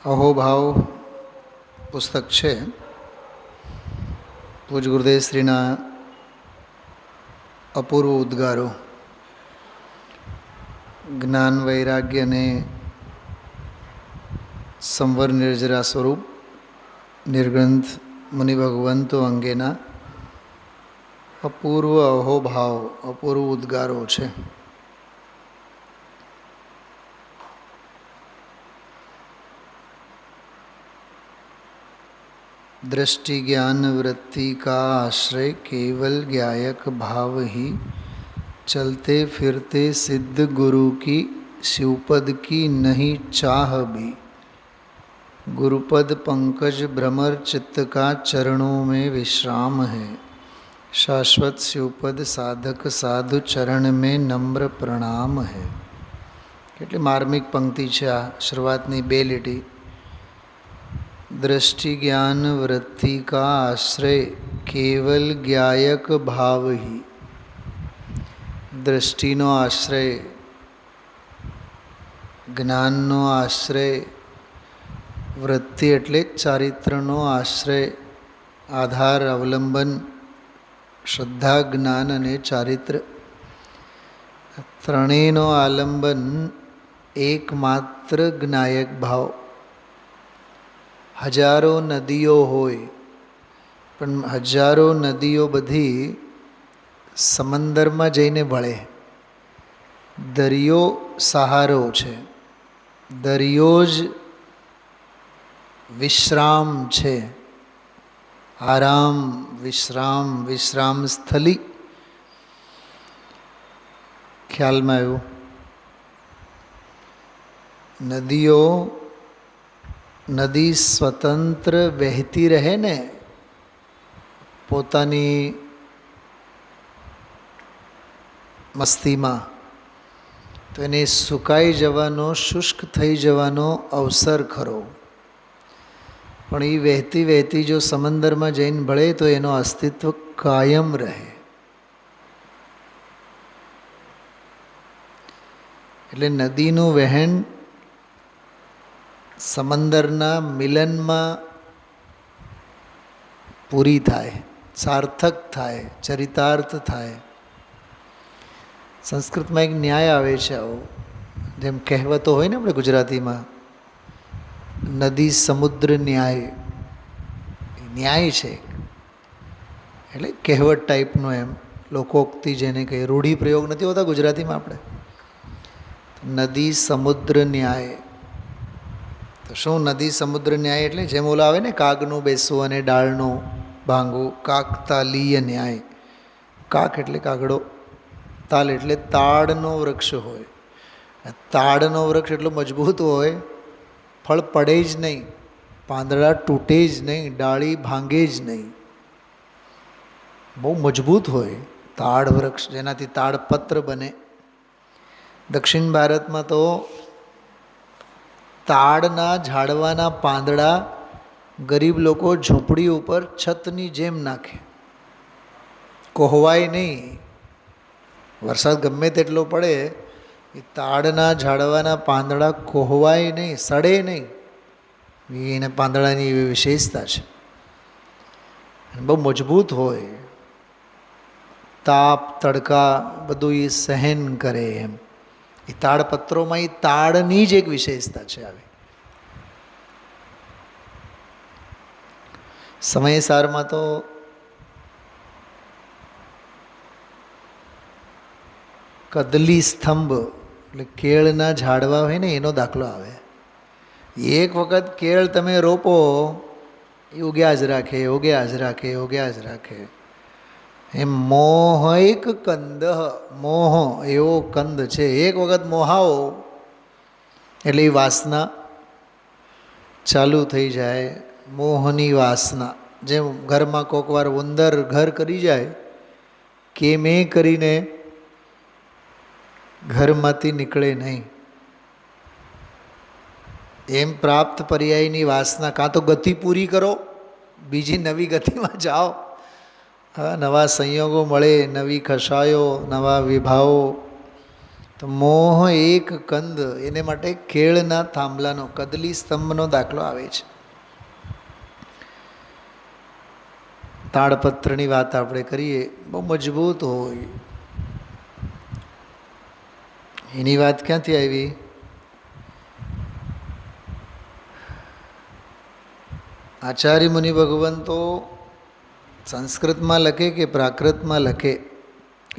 અહોભાવ પુસ્તક છે. પૂજ ગુરુદેવ શ્રીના અપૂર્વ ઉદ્ગારો જ્ઞાન વૈરાગ્ય અને સંવર નિર્જરા સ્વરૂપ નિર્ગ્રંથ મુનિ ભગવંતો અંગેના અપૂર્વ અહોભાવ અપૂર્વ ઉદ્ગારો છે. दृष्टि ज्ञान वृत्ति का आश्रय केवल ज्ञायक भाव ही चलते फिरते सिद्ध गुरु की शिवपद की नहीं चाह भी गुरुपद पंकज भ्रमर चित्त का चरणों में विश्राम है शाश्वत शिवपद साधक साधु चरण में नम्र प्रणाम है. કેટલી માર્મિક પંક્તિ છે આ શરૂઆતની બે લીટી. दृष्टि ज्ञान वृत्ति का आश्रय केवल ज्ञायक भाव ही. दृष्टिनो आश्रय, ज्ञाननो आश्रय, वृत्ति એટલે ચારિત્રનો આશ્રય, આધાર, અવલંબન, શ્રદ્ધા, જ્ઞાન અને ચારિત્ર ત્રણેયનો આલંબન એકમાત્ર જ્ઞાયક ભાવ. હજારો નદીઓ હોય પણ હજારો નદીઓ બધી સમંદરમાં જઈને ભળે. દરિયો સહારો છે, દરિયો જ વિશ્રામ છે. આરામ, વિશ્રામ, વિશ્રામ સ્થલી. ખ્યાલમાં આવ્યું? નદીઓ નદી સ્વતંત્ર વહેતી રહે ને પોતાની મસ્તીમાં, તો એને સુકાઈ જવાનો, શુષ્ક થઈ જવાનો અવસર ખરો. પણ એ વહેતી વહેતી જો સમંદરમાં જઈને ભળે તો એનો અસ્તિત્વ કાયમ રહે. એટલે નદીનું વહેણ સમંદરના મિલનમાં પૂરી થાય, સાર્થક થાય, ચરિતાર્થ થાય. સંસ્કૃતમાં એક ન્યાય આવે છે આવો, જેમ કહેવતો હોય ને આપણે ગુજરાતીમાં, નદી સમુદ્ર ન્યાય. ન્યાય છે એટલે કહેવત ટાઈપનો, એમ લોકોક્તિ જેને કહીએ, રૂઢિપ્રયોગ નથી હોતા ગુજરાતીમાં આપણે. નદી સમુદ્ર ન્યાય. તો શું નદી સમુદ્ર ન્યાય એટલે? જેમ ઓલા આવે ને કાગનું બેસવું અને ડાળનું ભાંગવું, કાકતાલીય ન્યાય. કાક એટલે કાગડો, તાલ એટલે તાડનો વૃક્ષ હોય. તાડનો વૃક્ષ એટલો મજબૂત હોય, ફળ પડે જ નહીં, પાંદડા તૂટે જ નહીં, ડાળી ભાંગે જ નહીં, બહુ મજબૂત હોય તાડ વૃક્ષ, જેનાથી તાડપત્ર બને. દક્ષિણ ભારતમાં તો તાડના ઝાડવાના પાંદડા ગરીબ લોકો ઝૂંપડી ઉપર છતની જેમ નાખે, કોહવાય નહીં. વરસાદ ગમે તેટલો પડે, એ તાડના ઝાડવાના પાંદડા કોહવાય નહીં, સડે નહીં. એને પાંદડાની એવી વિશેષતા છે. બહુ મજબૂત હોય, તાપ, તડકા બધું એ સહન કરે. એમ એ તાડપત્રોમાં એ તાડની જ એક વિશેષતા છે. આવી સમયસારમાં તો કદલી સ્તંભ એટલે કેળના ઝાડવા હોય ને એનો દાખલો આવે. એક વખત કેળ તમે રોપો, એ ઉગ્યા જ રાખે, ઉગ્યા જ રાખે, ઉગ્યા જ રાખે. એમ મોહૈક કંદ, મોહ એવો કંદ છે. એક વખત મોહાવો એટલે એ વાસના ચાલુ થઈ જાય, મોહની વાસના. જેમ ઘરમાં કોઈક વાર ઉંદર ઘર કરી જાય, કેમ એ કરીને ઘરમાંથી નીકળે નહીં. એમ પ્રાપ્ત પર્યાયની વાસના, કાં તો ગતિ પૂરી કરો, બીજી નવી ગતિમાં જાઓ. નવા સંયોગો મળે, નવી ખસાયો, નવા વિભાવો, તો મોહ એક કંદ, એને માટે કેળના થાંભલાનો કદલી સ્તંભનો દાખલો આવે છે. તાડપત્રની વાત આપણે કરીએ, બહુ મજબૂત હોય. એની વાત ક્યાંથી આવી? આચાર્ય મુનિ ભગવંતો સંસ્કૃતમાં લખે કે પ્રાકૃતમાં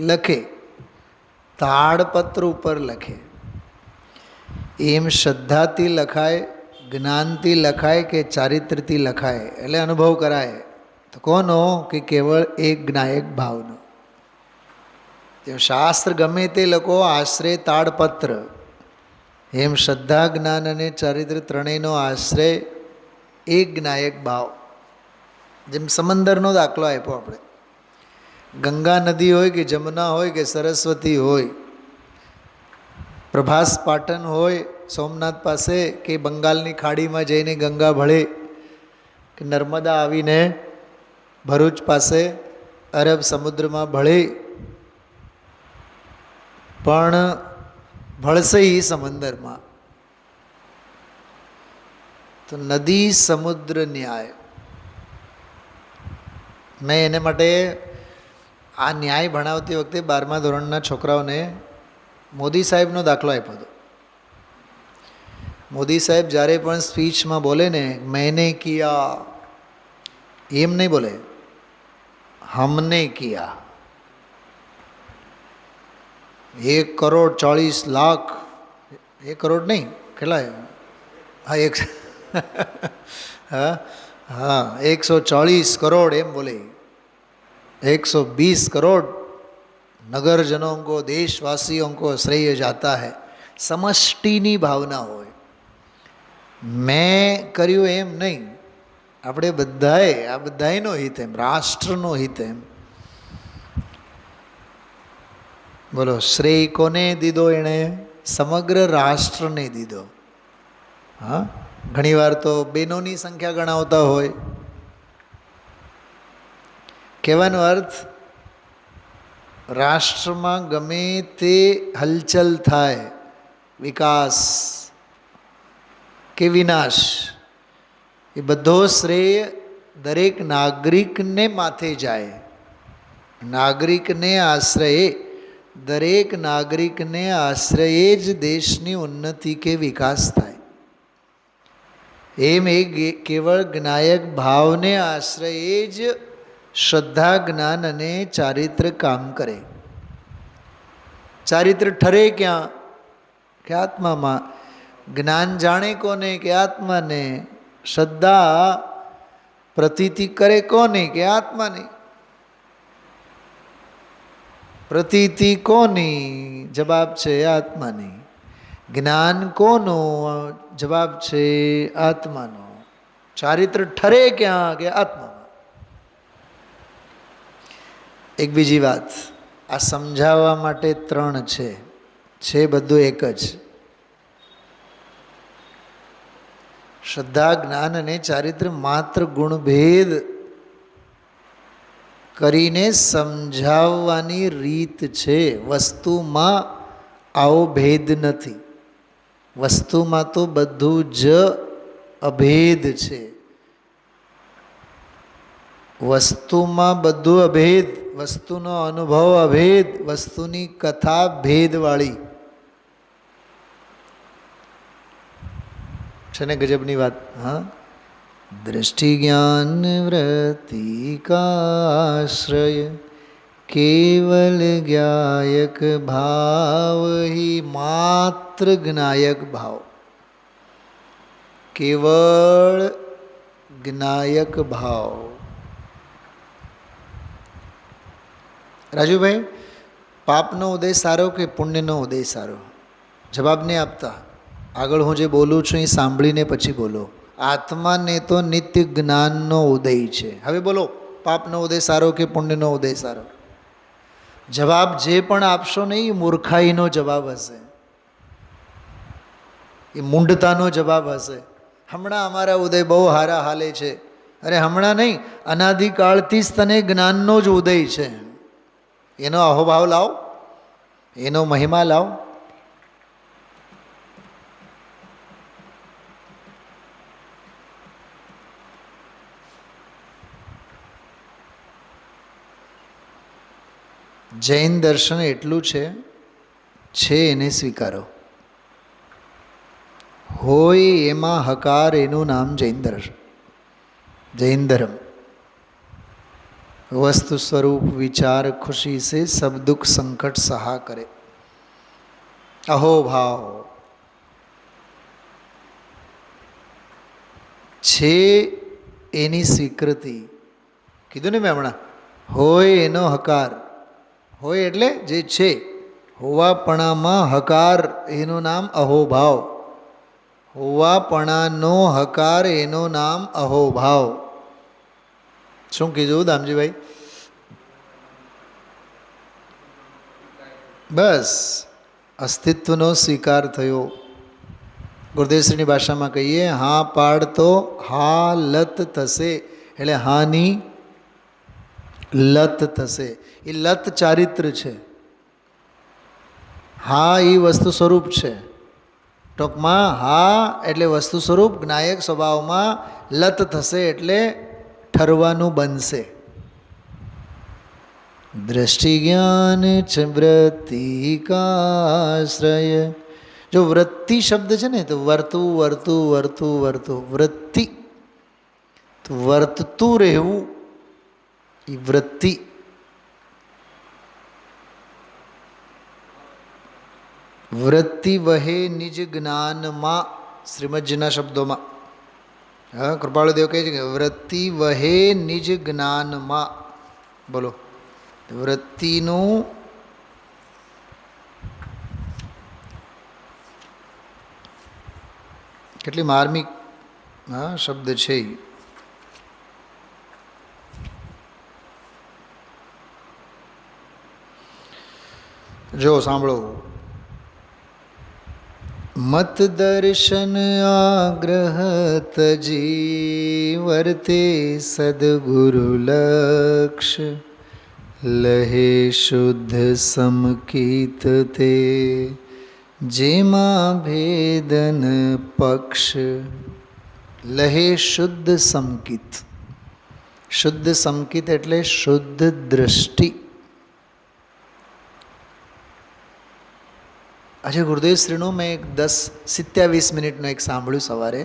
લખે તાડપત્ર ઉપર લખે. એમ શ્રદ્ધાથી લખાય, જ્ઞાનથી લખાય કે ચારિત્રથી લખાય, એટલે અનુભવ કરાય. તો કોનો? કે કેવળ એક જ્ઞાયક ભાવનો. તે શાસ્ત્ર ગમે તે લોકો આશ્રય તાડપત્ર. એમ શ્રદ્ધા, જ્ઞાન અને ચારિત્ર ત્રણેયનો આશ્રય એક જ્ઞાયક ભાવ. જેમ સમંદરનો દાખલો આપ્યો આપણે. ગંગા નદી હોય કે જમુના હોય કે સરસ્વતી હોય, પ્રભાસ પાટન હોય સોમનાથ પાસે કે બંગાળની ખાડીમાં જઈને ગંગા ભળે, કે નર્મદા આવીને ભરૂચ પાસે અરબ સમુદ્રમાં ભળે, પણ ભળશે એ સમંદરમાં. તો નદી સમુદ્ર ન્યાય. મેં એને માટે આ ન્યાય ભણાવતી વખતે 12મા ધોરણના છોકરાઓને મોદી સાહેબનો દાખલો આપ્યો હતો. મોદી સાહેબ જ્યારે પણ સ્પીચમાં બોલે ને, મેને કિયા, એમ નહીં બોલે, હમને કિયા. 1,40,00,000, 1 કરોડ નહીં, કેટલા? હા, હા 140 કરોડ એમ બોલે. 120 કરોડ નગરજનों को, देशवासियों को श्रेय जाता है. સમષ્ટિની ભાવના હોય. મેં કર્યું એમ નહીં, આપણે બધાએ, આ બધાનો હિત એમ, રાષ્ટ્રનો હિત એમ. બોલો, શ્રેય કોને દીધો? એણે સમગ્ર રાષ્ટ્રને દીધો. હા, ઘણીવાર તો બહેનોની સંખ્યા ગણાવતા હોય. કહેવાનો અર્થ, રાષ્ટ્રમાં ગમે તે હલચલ થાય, વિકાસ કે વિનાશ, એ બધો શ્રેય દરેક નાગરિકને માથે જાય. નાગરિકને આશ્રયે, દરેક નાગરિકને આશ્રયે જ દેશની ઉન્નતિ કે વિકાસ થાય. એમ એ કેવળ જ્ઞાયક ભાવને આશ્રયે જ શ્રદ્ધા, જ્ઞાન અને ચારિત્ર કામ કરે. ચારિત્ર ઠરે ક્યાં? કે આત્મામાં. જ્ઞાન જાણે કોને? કે આત્માને. શ્રદ્ધા પ્રતીતિ કરે કોને? કે આત્માને. પ્રતીતિ કોની? જવાબ છે આત્માની. જ્ઞાન કોનો? જવાબ છે આત્માનો. ચારિત્ર ઠરે ક્યાં? કે આત્મામાં. એક બીજી વાત, આ સમજાવવા માટે 3 છે બધું એક જ. શ્રદ્ધા, જ્ઞાન અને ચારિત્ર માત્ર ગુણભેદ કરીને સમજાવવાની રીત છે. વસ્તુમાં આવો ભેદ નથી. વસ્તુમાં તો બધું જ અભેદ છે. વસ્તુમાં બધું અભેદ, વસ્તુનો અનુભવ અભેદ, વસ્તુની કથા ભેદવાળી છે ને. ગજબની વાત. હા, દૃષ્ટિ જ્ઞાન વૃત્તિકાશ્રય કેવલ જ્ઞાયક ભાવ હિ. માત્ર જ્ઞાયક ભાવ, કેવળ જ્ઞાયક ભાવ. રાજુભાઈ, પાપનો ઉદય સારો કે પુણ્યનો ઉદય સારો? જવાબ નહીં આપતા. આગળ હું જે બોલું છું એ સાંભળીને પછી બોલો. આત્માને તો નિત્ય જ્ઞાનનો ઉદય છે. હવે બોલો, પાપનો ઉદય સારો કે પુણ્યનો ઉદય સારો? જવાબ જે પણ આપશો ને એ મૂર્ખાઈનો જવાબ હશે, એ મૂંઢતાનો જવાબ હશે. હમણાં અમારા ઉદય બહુ સારા હાલે છે. અરે હમણાં નહીં, અનાદિકાળથી જ તને જ્ઞાનનો જ ઉદય છે. એનો અહોભાવ લાવો, એનો મહિમા લાવો. જૈન દર્શન એટલું છે એને સ્વીકારો. હોય એમાં હકાર, એનું નામ જૈન દર્શન, જૈન ધર્મ. વસ્તુ સ્વરૂપ વિચાર ખુશી से सब दुख संकट सहा करे. અહોભાવ છે એની સ્વીકૃતિ. કીધું ને મેં હમણાં, હોય એનો હકાર. હોય એટલે જે છે, હોવાપણામાં હકાર, એનું નામ અહોભાવ. હોવાપણાનો હકાર, એનું નામ અહોભાવ. શું કીધું દામજીભાઈ? બસ અસ્તિત્વનો સ્વીકાર થયો. ગુરુદેવશ્રીની ભાષામાં કહીએ, હા પાડ તો હા લત થશે, એટલે હાની લત થશે. એ લત ચારિત્ર છે. હા એ વસ્તુ સ્વરૂપ છે. ટૂંકમાં હા એટલે વસ્તુ સ્વરૂપ, જ્ઞાયક સ્વભાવમાં. લત થશે એટલે ઠરવાનું બનશે. દ્રષ્ટિ જ્ઞાન ચ વૃત્તિકાશ્રય. જો વૃત્તિ શબ્દ છે ને, તો વર્તું વર્તું વર્તું વર્તું, વૃત્તિ તો વર્તતું રહેવું, એ વૃત્તિ. વૃત્તિ વહે નિજ જ્ઞાનમાં, શ્રીમદજીના શબ્દોમાં. હા, કૃપાળુદેવ કહે છે કે વૃત્તિ વહે નિજ જ્ઞાનમાં. બોલો, વૃત્તિનું કેટલી માર્મિક શબ્દ છે. જો સાંભળો. મત દર્શન આગ્રહ તજી વર્તે સદગુરુ લક્ષ. લહે શુદ્ધ સમકીત તે જેમાં ભેદન પક્ષ. લહે શુદ્ધ સમકિત. શુદ્ધ સમકિત એટલે શુદ્ધ દૃષ્ટિ. આજે ગુરુદેવશ્રીનું મેં એક 10-27 મિનિટનું એક સાંભળ્યું સવારે.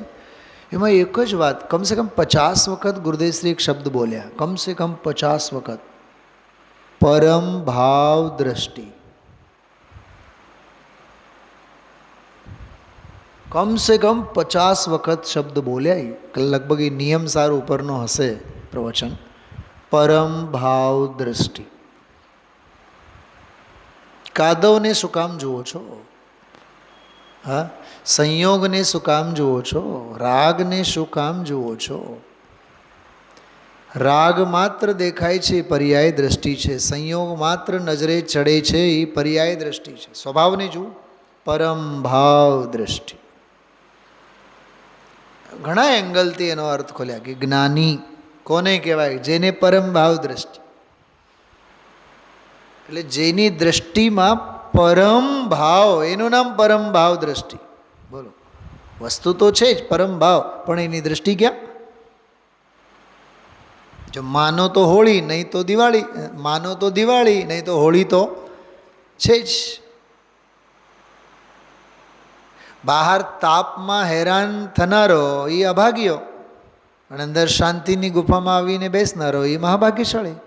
એમાં એક જ વાત, કમસે કમ 50 વખત ગુરુદેવશ્રી એક શબ્દ બોલ્યા, કમસે કમ 50 વખત. પરમ ભાવ દ્રષ્ટિ. કમસે કમ 50 વખત શબ્દ બોલ્યા. લગભગ એ નિયમ સાર ઉપરનો હશે પ્રવચન. પરમ ભાવ દ્રષ્ટિ. કાદવને શું કામ જુઓ છો? હા, સંયોગને શું કામ જુઓ છો? રાગને શું કામ જુઓ છો? રાગ માત્ર દેખાય છે, પર્યાય દ્રષ્ટિ છે. સંયોગ માત્ર નજરે ચડે છે, એ પર્યાય દ્રષ્ટિ છે. સ્વભાવને જુઓ, પરમ ભાવ દ્રષ્ટિ. ઘણા એંગલથી એનો અર્થ ખોલ્યા કે જ્ઞાની કોને કહેવાય? જેને પરમ ભાવ દ્રષ્ટિ, એટલે જેની દ્રષ્ટિમાં પરમ ભાવ, એનું નામ પરમ ભાવ દ્રષ્ટિ. બોલો, વસ્તુ તો છે જ પરમ ભાવ, પણ એની દ્રષ્ટિ ક્યાં? જો માનો તો હોળી, નહીં તો દિવાળી. માનો તો દિવાળી, નહીં તો હોળી તો છે જ. બહાર તાપમાં હેરાન થનારો એ અભાગ્યો, અને અંદર શાંતિની ગુફામાં આવીને બેસનારો એ મહાભાગ્યશાળી.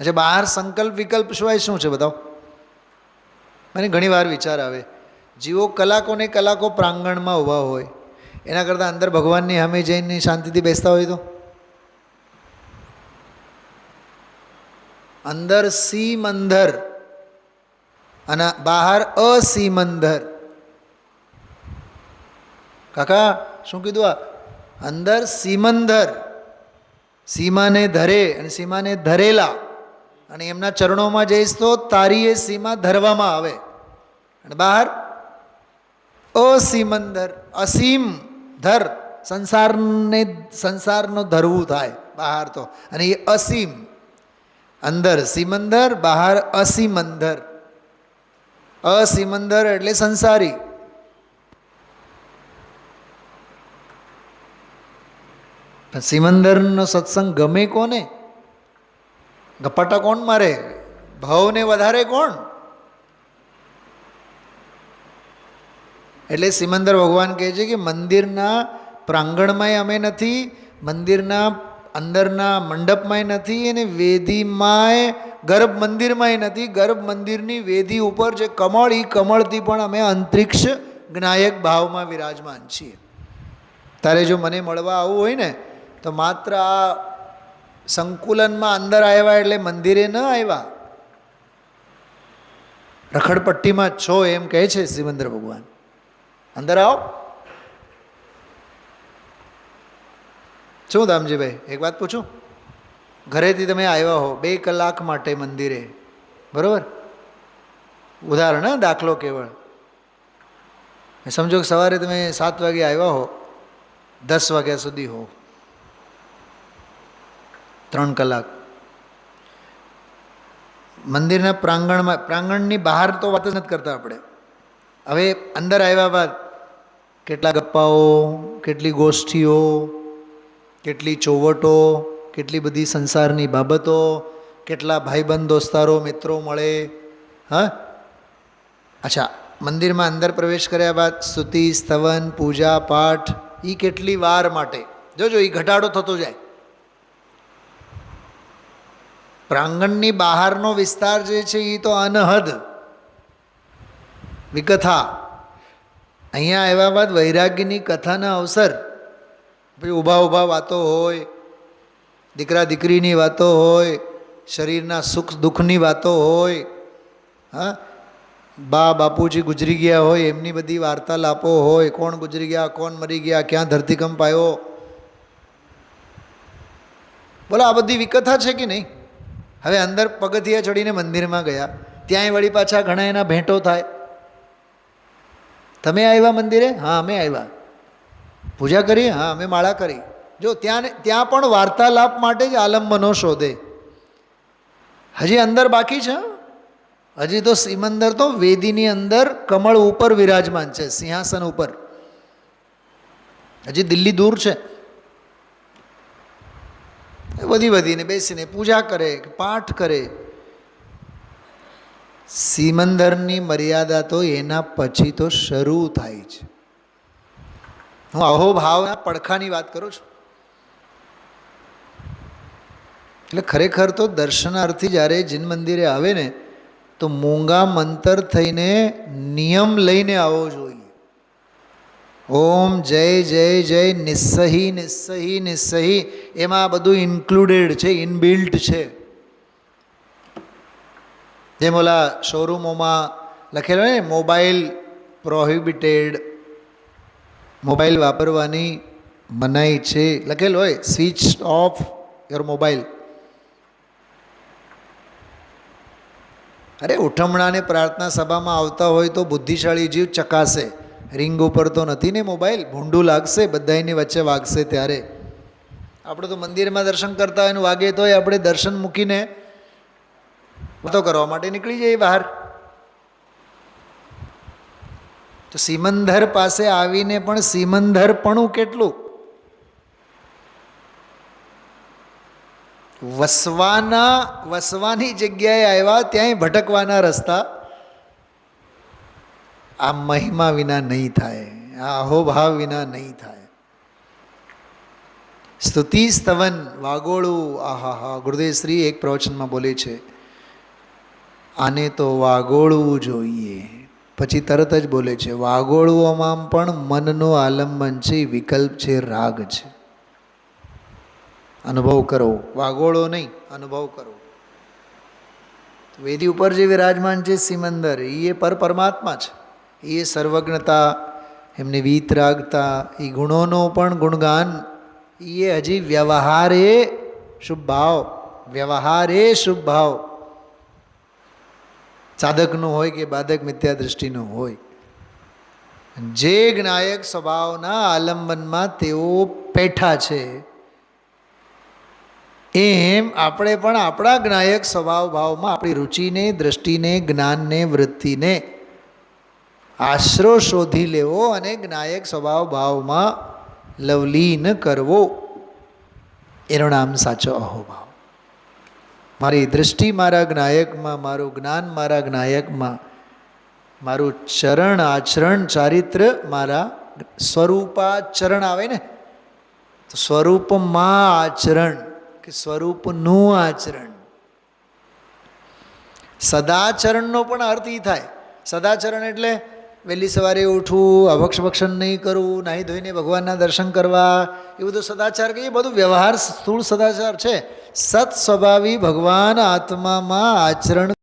અચ્છા, બહાર સંકલ્પ વિકલ્પ સિવાય શું છે બતાવો? મને ઘણી વાર વિચાર આવે, જીવો કલાકોને કલાકો પ્રાંગણમાં ઊભા હોય, એના કરતાં અંદર ભગવાનની સામે જઈને શાંતિથી બેસતા હોય તો. અંદર સીમંદર અને બહાર અસીમંદર. કાકા શું કીધું? આ અંદર સીમંદર, સીમાને ધરે અને સીમાને ધરેલા, અને એમના ચરણોમાં જઈશ તો તારી એ સીમા ધરવામાં આવે. અને બહાર અસીમંદર, અસીમ ધર, સંસારનો ધરવું થાય બહાર તો, અને એ અસીમ. અંદર સીમંદર, બહાર અસીમંદર. અસીમંદર એટલે સંસારી. સિમંદરનો સત્સંગ ગમે કોને? ગપાટા કોણ મારે? ભાવને વધારે કોણ? એટલે સિમંદર ભગવાન કહે છે કે મંદિરના પ્રાંગણમાંય અમે નથી, મંદિરના અંદરના મંડપમાંય નથી, અને વેદીમાંય ગર્ભ મંદિરમાંય નથી. ગર્ભ મંદિરની વેદી ઉપર જે કમળ, એ કમળથી પણ અમે અંતરિક્ષ જ્ઞાયક ભાવમાં વિરાજમાન છીએ. તારે જો મને મળવા આવવું હોય ને તો માત્ર આ સંકુલનમાં અંદર આવ્યા એટલે મંદિરે ન આવ્યા, રખડપટ્ટીમાં જ છો એમ કહે છે સિમંદર ભગવાન. અંદર આવો. શું દામજીભાઈ, એક વાત પૂછું? ઘરેથી તમે આવ્યા હો 2 કલાક માટે મંદિરે, બરાબર? ઉદાહરણ, દાખલો કેવળ. સમજો કે સવારે તમે 7 વાગે આવ્યા હો, 10 વાગ્યા સુધી હો, 3 કલાક મંદિરના પ્રાંગણમાં. પ્રાંગણની બહાર તો વાત જ નથી કરતા આપણે. હવે અંદર આવ્યા બાદ કેટલા ગપ્પાઓ, કેટલી ગોષ્ઠીઓ, કેટલી ચોવટો, કેટલી બધી સંસારની બાબતો, કેટલા ભાઈબંધ દોસ્તારો મિત્રો મળે. હા, અચ્છા, મંદિરમાં અંદર પ્રવેશ કર્યા બાદ સ્તુતિ, સ્તવન, પૂજા પાઠ, એ કેટલી વાર માટે? જોજો, એ ઘટાડો થતો જાય. પ્રાંગણની બહારનો વિસ્તાર જે છે એ તો અનહદ વિકથા. અહીંયા આવ્યા બાદ વૈરાગ્યની કથાના અવસર, પછી ઊભા ઊભા વાતો હોય, દીકરા દીકરીની વાતો હોય, શરીરના સુખ દુઃખની વાતો હોય. હા, બા બાપુજી ગુજરી ગયા હોય એમની બધી વાર્તાલાપો હોય, કોણ ગુજરી ગયા, કોણ મરી ગયા, ક્યાં ધરતીકંપ આવ્યો. બોલો, આ બધી વિકથા છે કે નહીં? હવે અંદર પગથિયા ચડીને મંદિરમાં ગયા, ત્યાંય વળી પાછા ઘણા એના ભેંટો થાય. તમે આવ્યા મંદિરે? હા, અમે આવ્યા. પૂજા કરી? હા, અમે માળા કરી. જો ત્યાં પણ વાર્તાલાપ માટે જ આલંબનો શોધે. હજી અંદર બાકી છે. હજી તો સિમંદર તો વેદીની અંદર કમળ ઉપર વિરાજમાન છે, સિંહાસન ઉપર. હજી દિલ્હી દૂર છે. વધીને બેસીને પૂજા કરે, પાઠ કરે. સિમંદરની મર્યાદા તો એના પછી તો શરૂ થાય છે. હું અહોભાવના પડખાની વાત કરું છું. એટલે ખરેખર તો દર્શનાર્થી જ્યારે જીન મંદિરે આવે ને તો મૂંગા મંતર થઈને નિયમ લઈને આવવો જોઈએ. ઓમ જય જય જય નિસ્સહી નિસ્સહી નિસ્સહી, એમાં બધું ઇન્ક્લુડેડ છે, ઇનબિલ્ટ છે. જેમ ઓલા શોરૂમોમાં લખેલું ને મોબાઈલ પ્રોહિબિટેડ, મોબાઈલ વાપરવાની મનાઈ છે લખેલું હોય, સ્વિચ ઓફ યોર મોબાઈલ. અરે ઉઠમણાને પ્રાર્થના સભામાં આવતા હોય તો બુદ્ધિશાળી જીવ ચકાસે, રિંગ ઉપર તો નથી ને મોબાઈલ, ભૂંડું લાગશે, બધાની વચ્ચે વાગશે ત્યારે. આપણે તો મંદિરમાં દર્શન કરતા હોય ને વાગે તોય આપણે દર્શન મૂકીને વાતો કરવા માટે નીકળી જઈએ બહાર. તો સિમંદર પાસે આવીને પણ સિમંદરપણું કેટલું! વસવાની જગ્યાએ આવ્યા ત્યાંય ભટકવાના રસ્તા. આ મહિમા વિના નહીં થાય, આ અહોભાવ વિના નહીં થાય. સ્તુતિ સ્તવન વાગોળું, આહા હા. ગુરુદેવશ્રી એક પ્રવચનમાં બોલે છે, આને તો વાગોળવું જોઈએ. પછી તરત જ બોલે છે, વાગોળવામાં પણ મનનું આલંબન છે, વિકલ્પ છે, રાગ છે. અનુભવ કરો, વાગોળો નહીં, અનુભવ કરો. વેદી ઉપર જે વિરાજમાન છે સિમંદર, એ પરમાત્મા છે. એ સર્વજ્ઞતા, એમની વીતરાગતા, એ ગુણોનો પણ ગુણગાન. એ હજી વ્યવહારે શુભ ભાવ, વ્યવહારે શુભ ભાવ સાધકનો હોય કે બાધક મિથ્યા દૃષ્ટિનો હોય. જે જ્ઞાયક સ્વભાવના આલંબનમાં તેઓ પેઠા છે, એમ આપણે પણ આપણા જ્ઞાયક સ્વભાવ ભાવમાં આપણી રુચિને, દ્રષ્ટિને, જ્ઞાનને, વૃત્તિને આશરો શોધી લેવો અને જ્ઞાયક સ્વભાવ ભાવમાં લવલીન કરવો. એનું નામ સાચો અહોભાવ. મારી દૃષ્ટિ મારા જ્ઞાયકમાં, મારું જ્ઞાન મારા જ્ઞાયકમાં, મારું ચરણ આચરણ ચારિત્ર મારા સ્વરૂપાચરણ આવે ને, તો સ્વરૂપમાં આચરણ કે સ્વરૂપનું આચરણ. સદાચરણનો પણ અર્થ એ થાય. સદાચરણ એટલે વહેલી સવારે ઉઠવું, અભક્ષ ભક્ષણ નહીં કરવું, નાહી ધોઈને ભગવાનના દર્શન કરવા, એ બધું સદાચાર કે એ બધું વ્યવહાર સ્થૂળ સદાચાર છે. સત સ્વભાવી ભગવાન આત્મામાં આચરણ